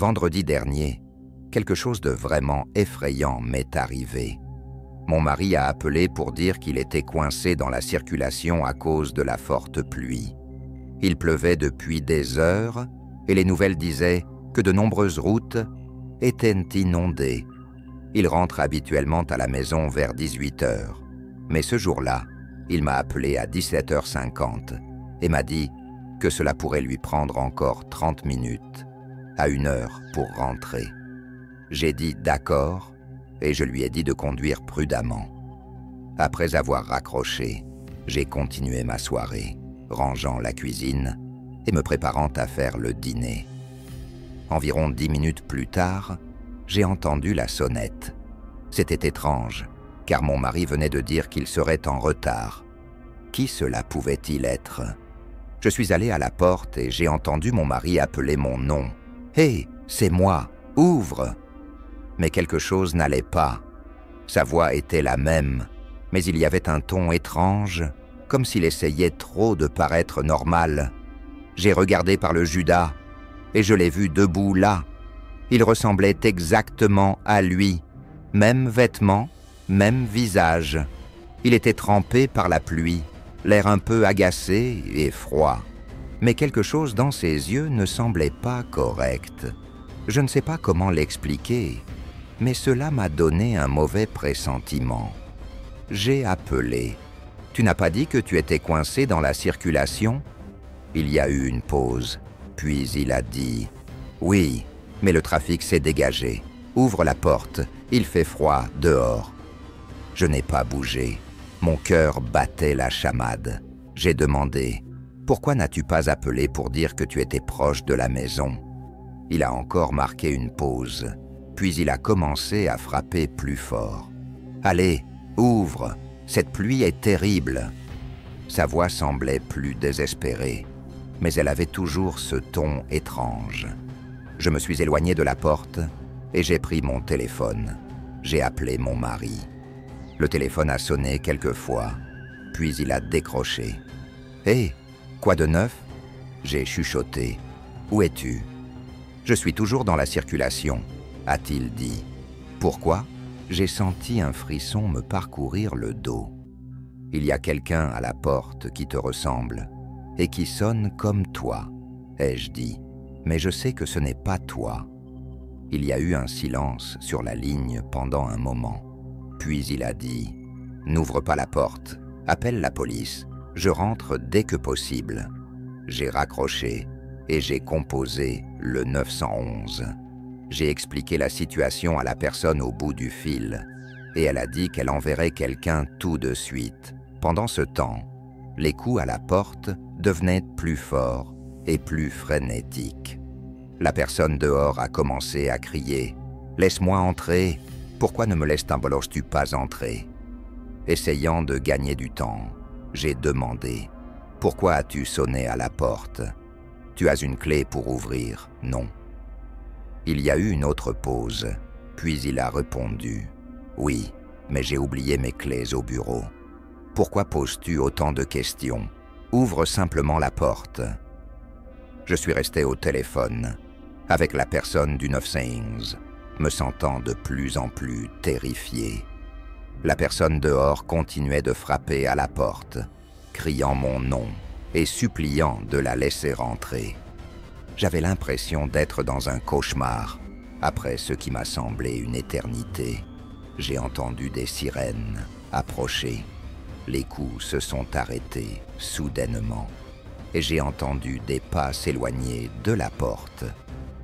Vendredi dernier, quelque chose de vraiment effrayant m'est arrivé. Mon mari a appelé pour dire qu'il était coincé dans la circulation à cause de la forte pluie. Il pleuvait depuis des heures et les nouvelles disaient que de nombreuses routes étaient inondées. Il rentre habituellement à la maison vers 18 h. Mais ce jour-là, il m'a appelé à 17 h 50 et m'a dit que cela pourrait lui prendre encore 30 minutes à 1 heure pour rentrer. J'ai dit d'accord et je lui ai dit de conduire prudemment. Après avoir raccroché, j'ai continué ma soirée, rangeant la cuisine et me préparant à faire le dîner. Environ 10 minutes plus tard, j'ai entendu la sonnette. C'était étrange, car mon mari venait de dire qu'il serait en retard. Qui cela pouvait-il être? Je suis allé à la porte et j'ai entendu mon mari appeler mon nom. « Hé, c'est moi, ouvre !» Mais quelque chose n'allait pas. Sa voix était la même, mais il y avait un ton étrange, comme s'il essayait trop de paraître normal. J'ai regardé par le Judas et je l'ai vu debout là. Il ressemblait exactement à lui. Même vêtements, même visage. Il était trempé par la pluie, l'air un peu agacé et froid. Mais quelque chose dans ses yeux ne semblait pas correct. Je ne sais pas comment l'expliquer, mais cela m'a donné un mauvais pressentiment. J'ai appelé. « Tu n'as pas dit que tu étais coincé dans la circulation ?» Il y a eu une pause, puis il a dit « Oui, mais le trafic s'est dégagé. Ouvre la porte, il fait froid dehors. » Je n'ai pas bougé. Mon cœur battait la chamade. J'ai demandé « Pourquoi n'as-tu pas appelé pour dire que tu étais proche de la maison ?» Il a encore marqué une pause, puis il a commencé à frapper plus fort. « Allez, ouvre, cette pluie est terrible. » Sa voix semblait plus désespérée, mais elle avait toujours ce ton étrange. Je me suis éloigné de la porte et j'ai pris mon téléphone. J'ai appelé mon mari. Le téléphone a sonné quelques fois, puis il a décroché. « Hé, quoi de neuf ?» J'ai chuchoté. « Où es-tu ?»« Je suis toujours dans la circulation, » a-t-il dit. « Pourquoi ?» J'ai senti un frisson me parcourir le dos. « Il y a quelqu'un à la porte qui te ressemble et qui sonne comme toi, » ai-je dit. « Mais je sais que ce n'est pas toi. » Il y a eu un silence sur la ligne pendant un moment. Puis il a dit « N'ouvre pas la porte, appelle la police, je rentre dès que possible. » J'ai raccroché et j'ai composé le 911. J'ai expliqué la situation à la personne au bout du fil et elle a dit qu'elle enverrait quelqu'un tout de suite. Pendant ce temps, les coups à la porte devenaient plus forts et plus frénétiques. La personne dehors a commencé à crier « Laisse-moi entrer, pourquoi ne me laisses-tu pas entrer ?» Essayant de gagner du temps, j'ai demandé « Pourquoi as-tu sonné à la porte? Tu as une clé pour ouvrir, non ?» Il y a eu une autre pause, puis il a répondu « Oui, mais j'ai oublié mes clés au bureau. Pourquoi poses-tu autant de questions? Ouvre simplement la porte. » Je suis resté au téléphone, avec la personne du 911, me sentant de plus en plus terrifié. La personne dehors continuait de frapper à la porte, criant mon nom et suppliant de la laisser entrer. J'avais l'impression d'être dans un cauchemar. Après ce qui m'a semblé une éternité, j'ai entendu des sirènes approcher. Les coups se sont arrêtés soudainement et j'ai entendu des pas s'éloigner de la porte.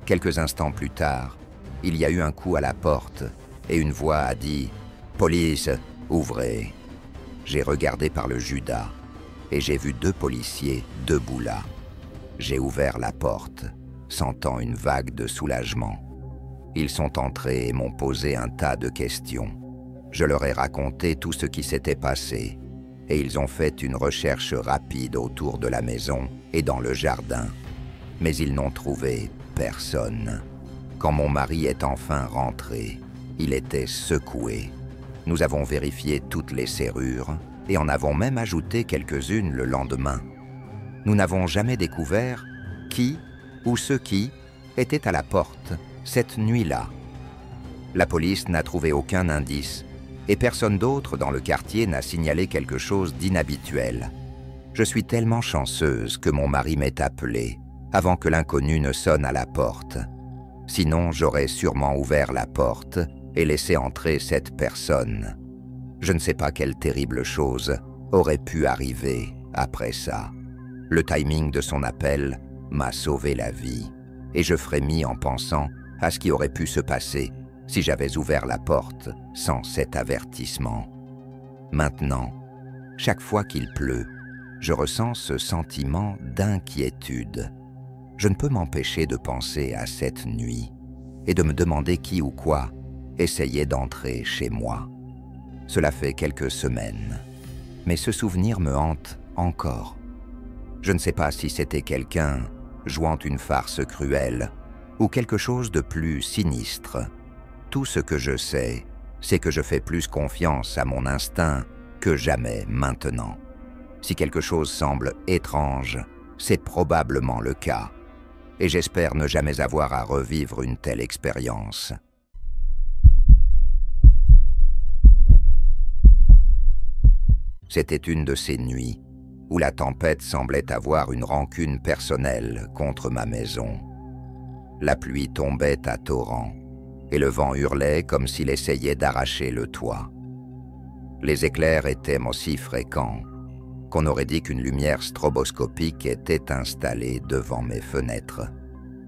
Quelques instants plus tard, il y a eu un coup à la porte et une voix a dit « Police, ouvrez !» J'ai regardé par le Judas et j'ai vu 2 policiers debout là. J'ai ouvert la porte, sentant une vague de soulagement. Ils sont entrés et m'ont posé un tas de questions. Je leur ai raconté tout ce qui s'était passé et ils ont fait une recherche rapide autour de la maison et dans le jardin. Mais ils n'ont trouvé personne. Quand mon mari est enfin rentré, il était secoué. Nous avons vérifié toutes les serrures et en avons même ajouté quelques-unes le lendemain. Nous n'avons jamais découvert qui ou ce qui était à la porte Cette nuit-là, la police n'a trouvé aucun indice et personne d'autre dans le quartier n'a signalé quelque chose d'inhabituel. Je suis tellement chanceuse que mon mari m'ait appelé avant que l'inconnu ne sonne à la porte. Sinon, j'aurais sûrement ouvert la porte et laissé entrer cette personne. Je ne sais pas quelle terrible chose aurait pu arriver après ça. Le timing de son appel m'a sauvé la vie et je frémis en pensant à ce qui aurait pu se passer si j'avais ouvert la porte sans cet avertissement. Maintenant, chaque fois qu'il pleut, je ressens ce sentiment d'inquiétude. Je ne peux m'empêcher de penser à cette nuit et de me demander qui ou quoi essayait d'entrer chez moi. Cela fait quelques semaines, mais ce souvenir me hante encore. Je ne sais pas si c'était quelqu'un jouant une farce cruelle ou quelque chose de plus sinistre. Tout ce que je sais, c'est que je fais plus confiance à mon instinct que jamais maintenant. Si quelque chose semble étrange, c'est probablement le cas, et j'espère ne jamais avoir à revivre une telle expérience. C'était une de ces nuits où la tempête semblait avoir une rancune personnelle contre ma maison. La pluie tombait à torrents, et le vent hurlait comme s'il essayait d'arracher le toit. Les éclairs étaient aussi fréquents qu'on aurait dit qu'une lumière stroboscopique était installée devant mes fenêtres,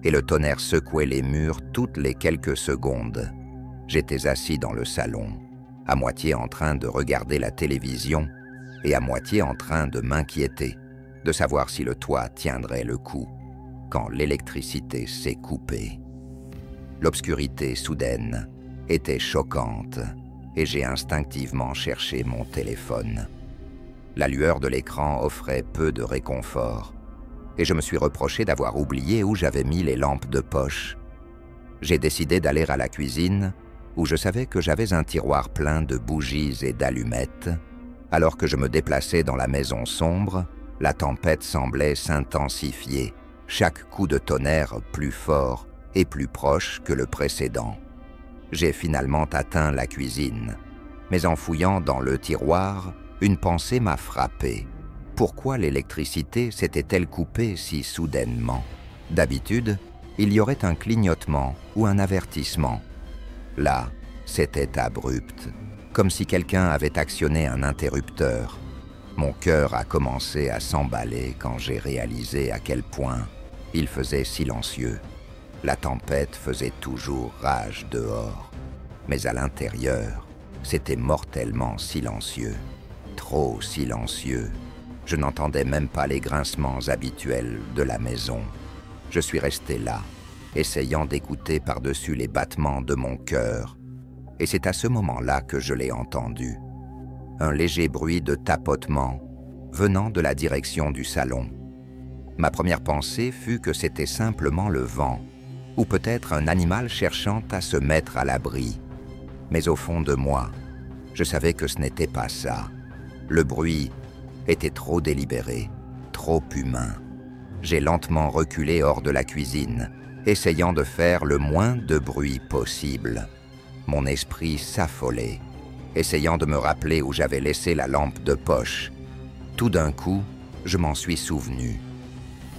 et le tonnerre secouait les murs toutes les quelques secondes. J'étais assis dans le salon, à moitié en train de regarder la télévision et à moitié en train de m'inquiéter, de savoir si le toit tiendrait le coup, quand l'électricité s'est coupée. L'obscurité soudaine était choquante et j'ai instinctivement cherché mon téléphone. La lueur de l'écran offrait peu de réconfort et je me suis reproché d'avoir oublié où j'avais mis les lampes de poche. J'ai décidé d'aller à la cuisine où je savais que j'avais un tiroir plein de bougies et d'allumettes. Alors que je me déplaçais dans la maison sombre, la tempête semblait s'intensifier, chaque coup de tonnerre plus fort et plus proche que le précédent. J'ai finalement atteint la cuisine, mais en fouillant dans le tiroir, une pensée m'a frappé. Pourquoi l'électricité s'était-elle coupée si soudainement? D'habitude, il y aurait un clignotement ou un avertissement. Là, c'était abrupt, comme si quelqu'un avait actionné un interrupteur. Mon cœur a commencé à s'emballer quand j'ai réalisé à quel point il faisait silencieux. La tempête faisait toujours rage dehors, mais à l'intérieur, c'était mortellement silencieux. Trop silencieux. Je n'entendais même pas les grincements habituels de la maison. Je suis resté là, essayant d'écouter par-dessus les battements de mon cœur. Et c'est à ce moment-là que je l'ai entendu. Un léger bruit de tapotement venant de la direction du salon. Ma première pensée fut que c'était simplement le vent, ou peut-être un animal cherchant à se mettre à l'abri. Mais au fond de moi, je savais que ce n'était pas ça. Le bruit était trop délibéré, trop humain. J'ai lentement reculé hors de la cuisine, essayant de faire le moins de bruit possible. Mon esprit s'affolait, essayant de me rappeler où j'avais laissé la lampe de poche. Tout d'un coup, je m'en suis souvenu.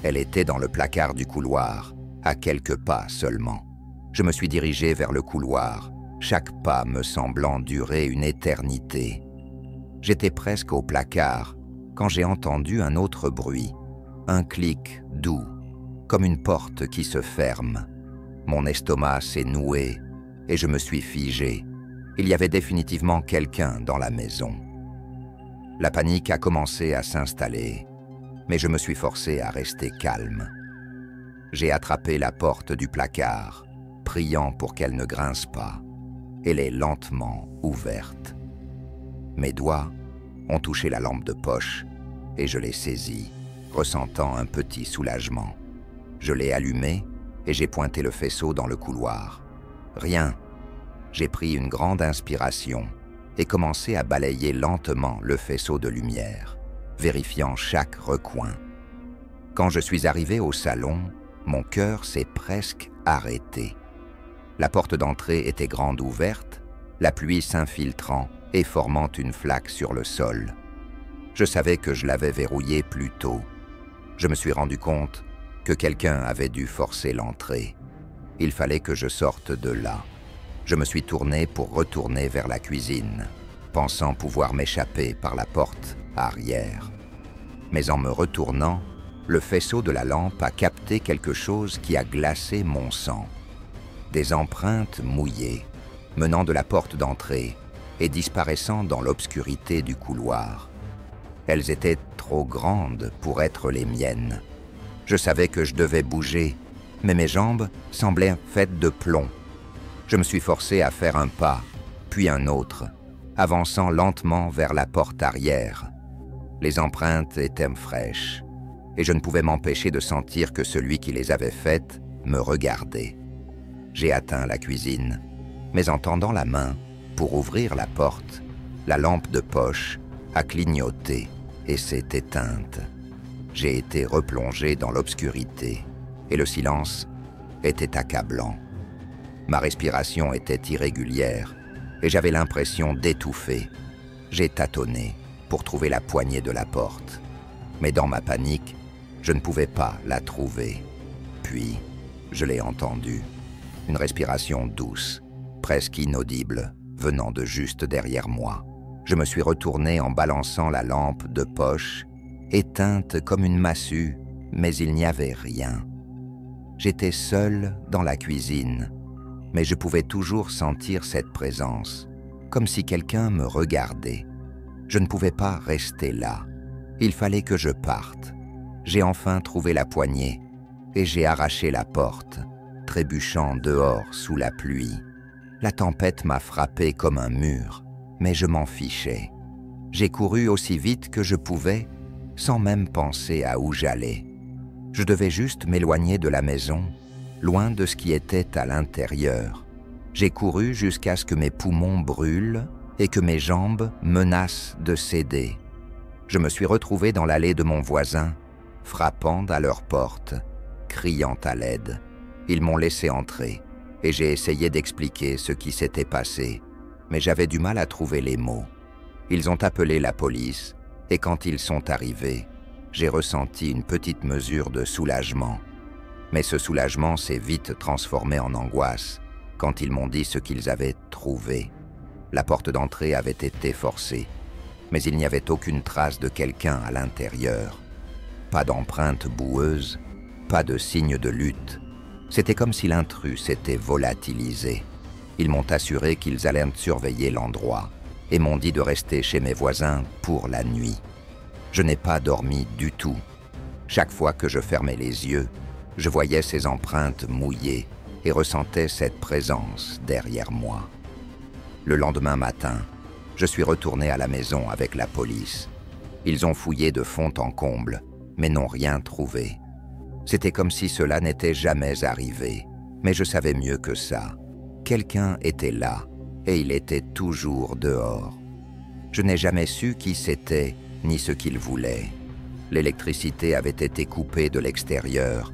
Elle était dans le placard du couloir, à quelques pas seulement. Je me suis dirigé vers le couloir, chaque pas me semblant durer une éternité. J'étais presque au placard quand j'ai entendu un autre bruit, un clic doux, comme une porte qui se ferme. Mon estomac s'est noué et je me suis figé. Il y avait définitivement quelqu'un dans la maison. La panique a commencé à s'installer, mais je me suis forcé à rester calme. J'ai attrapé la porte du placard, priant pour qu'elle ne grince pas. Elle est lentement ouverte. Mes doigts ont touché la lampe de poche et je l'ai saisie, ressentant un petit soulagement. Je l'ai allumée et j'ai pointé le faisceau dans le couloir. Rien. J'ai pris une grande inspiration et commencé à balayer lentement le faisceau de lumière, vérifiant chaque recoin. Quand je suis arrivé au salon, mon cœur s'est presque arrêté. La porte d'entrée était grande ouverte, la pluie s'infiltrant et formant une flaque sur le sol. Je savais que je l'avais verrouillée plus tôt. Je me suis rendu compte que quelqu'un avait dû forcer l'entrée. Il fallait que je sorte de là. Je me suis tourné pour retourner vers la cuisine, pensant pouvoir m'échapper par la porte arrière. Mais en me retournant, le faisceau de la lampe a capté quelque chose qui a glacé mon sang. Des empreintes mouillées, menant de la porte d'entrée et disparaissant dans l'obscurité du couloir. Elles étaient trop grandes pour être les miennes. Je savais que je devais bouger, mais mes jambes semblaient faites de plomb. Je me suis forcé à faire un pas, puis un autre, avançant lentement vers la porte arrière. Les empreintes étaient fraîches, et je ne pouvais m'empêcher de sentir que celui qui les avait faites me regardait. J'ai atteint la cuisine, mais en tendant la main pour ouvrir la porte, la lampe de poche a clignoté et s'est éteinte. J'ai été replongé dans l'obscurité et le silence était accablant. Ma respiration était irrégulière et j'avais l'impression d'étouffer. J'ai tâtonné pour trouver la poignée de la porte, mais dans ma panique, je ne pouvais pas la trouver. Puis, je l'ai entendue, une respiration douce, presque inaudible, venant de juste derrière moi. Je me suis retourné en balançant la lampe de poche, éteinte comme une massue, mais il n'y avait rien. J'étais seul dans la cuisine, mais je pouvais toujours sentir cette présence, comme si quelqu'un me regardait. Je ne pouvais pas rester là. Il fallait que je parte. J'ai enfin trouvé la poignée et j'ai arraché la porte, trébuchant dehors sous la pluie. La tempête m'a frappé comme un mur, mais je m'en fichais. J'ai couru aussi vite que je pouvais, sans même penser à où j'allais. Je devais juste m'éloigner de la maison, loin de ce qui était à l'intérieur. J'ai couru jusqu'à ce que mes poumons brûlent et que mes jambes menacent de céder. Je me suis retrouvé dans l'allée de mon voisin, frappant à leur porte, criant à l'aide. Ils m'ont laissé entrer et j'ai essayé d'expliquer ce qui s'était passé, mais j'avais du mal à trouver les mots. Ils ont appelé la police et quand ils sont arrivés, j'ai ressenti une petite mesure de soulagement. Mais ce soulagement s'est vite transformé en angoisse quand ils m'ont dit ce qu'ils avaient trouvé. La porte d'entrée avait été forcée, mais il n'y avait aucune trace de quelqu'un à l'intérieur. Pas d'empreinte boueuse, pas de signe de lutte. C'était comme si l'intrus s'était volatilisé. Ils m'ont assuré qu'ils allaient surveiller l'endroit et m'ont dit de rester chez mes voisins pour la nuit. Je n'ai pas dormi du tout. Chaque fois que je fermais les yeux, je voyais ces empreintes mouillées et ressentais cette présence derrière moi. Le lendemain matin, je suis retourné à la maison avec la police. Ils ont fouillé de fond en comble, mais n'ont rien trouvé. C'était comme si cela n'était jamais arrivé, mais je savais mieux que ça. Quelqu'un était là, et il était toujours dehors. Je n'ai jamais su qui c'était, ni ce qu'il voulait. L'électricité avait été coupée de l'extérieur,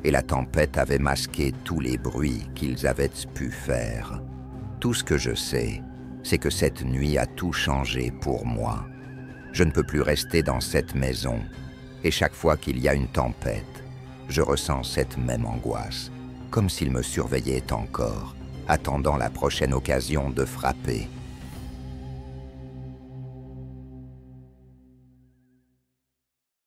et la tempête avait masqué tous les bruits qu'ils avaient pu faire. Tout ce que je sais, c'est que cette nuit a tout changé pour moi. Je ne peux plus rester dans cette maison, et chaque fois qu'il y a une tempête, je ressens cette même angoisse, comme s'il me surveillait encore, attendant la prochaine occasion de frapper.